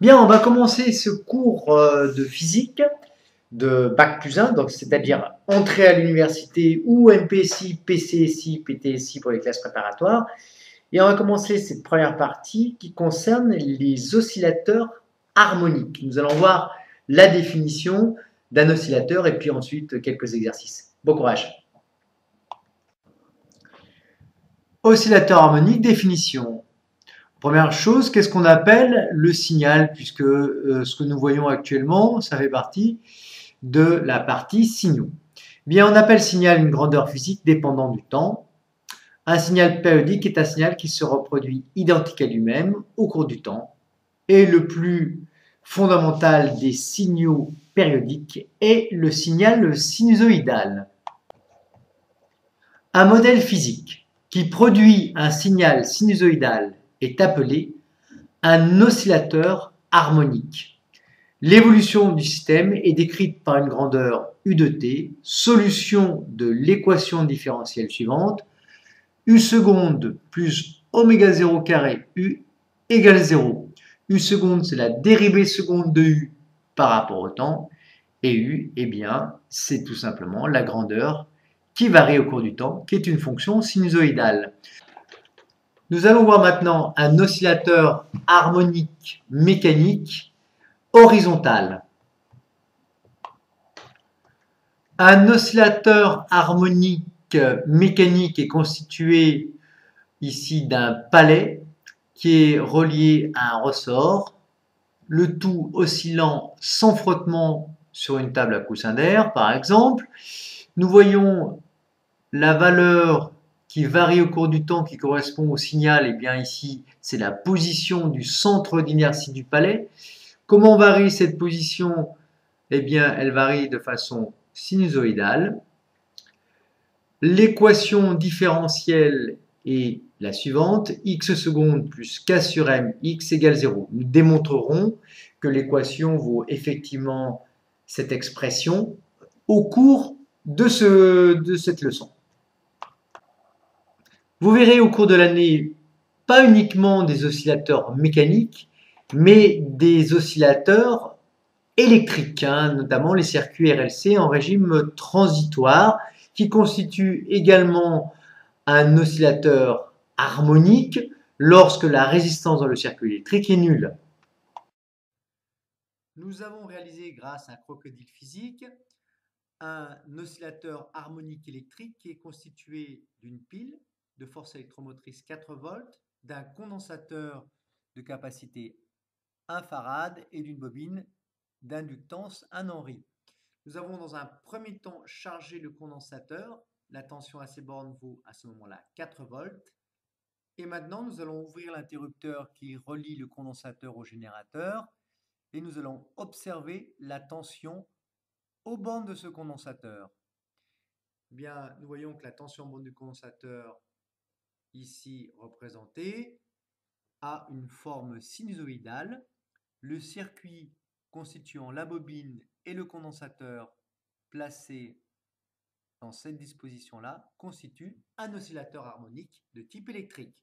Bien, on va commencer ce cours de physique de Bac+1, donc c'est-à-dire entrée à l'université ou MPSI, PCSI, PTSI pour les classes préparatoires. Et on va commencer cette première partie qui concerne les oscillateurs harmoniques. Nous allons voir la définition d'un oscillateur et puis ensuite quelques exercices. Bon courage. Oscillateur harmonique, définition. Première chose, qu'est-ce qu'on appelle le signal, puisque ce que nous voyons actuellement, ça fait partie de la partie signaux. Bien, on appelle signal une grandeur physique dépendant du temps. Un signal périodique est un signal qui se reproduit identique à lui-même au cours du temps. Et le plus fondamental des signaux périodiques est le signal sinusoïdal. Un modèle physique qui produit un signal sinusoïdal est appelé un oscillateur harmonique. L'évolution du système est décrite par une grandeur U de t, solution de l'équation différentielle suivante, U seconde plus oméga 0 carré U égale 0. U seconde, c'est la dérivée seconde de U par rapport au temps, et U, eh bien, c'est tout simplement la grandeur qui varie au cours du temps, qui est une fonction sinusoïdale. Nous allons voir maintenant un oscillateur harmonique mécanique horizontal. Un oscillateur harmonique mécanique est constitué ici d'un palais qui est relié à un ressort, le tout oscillant sans frottement sur une table à coussin d'air, par exemple. Nous voyons la valeur qui varie au cours du temps, qui correspond au signal, et bien ici, c'est la position du centre d'inertie du palais. Comment varie cette position? Eh bien, elle varie de façon sinusoïdale. L'équation différentielle est la suivante, x seconde plus k sur m, x égale 0. Nous démontrerons que l'équation vaut effectivement cette expression au cours de cette leçon. Vous verrez au cours de l'année pas uniquement des oscillateurs mécaniques, mais des oscillateurs électriques, notamment les circuits RLC en régime transitoire, qui constituent également un oscillateur harmonique lorsque la résistance dans le circuit électrique est nulle. Nous avons réalisé, grâce à un crocodile physique, un oscillateur harmonique électrique qui est constitué d'une pile de force électromotrice 4 volts, d'un condensateur de capacité 1 farad et d'une bobine d'inductance 1 Henry. Nous avons dans un premier temps chargé le condensateur. La tension à ces bornes vaut à ce moment-là 4 volts. Et maintenant, nous allons ouvrir l'interrupteur qui relie le condensateur au générateur et nous allons observer la tension aux bornes de ce condensateur. Bien, nous voyons que la tension borne du condensateur, ici représentée, a une forme sinusoïdale. Le circuit constituant la bobine et le condensateur placés dans cette disposition-là constitue un oscillateur harmonique de type électrique.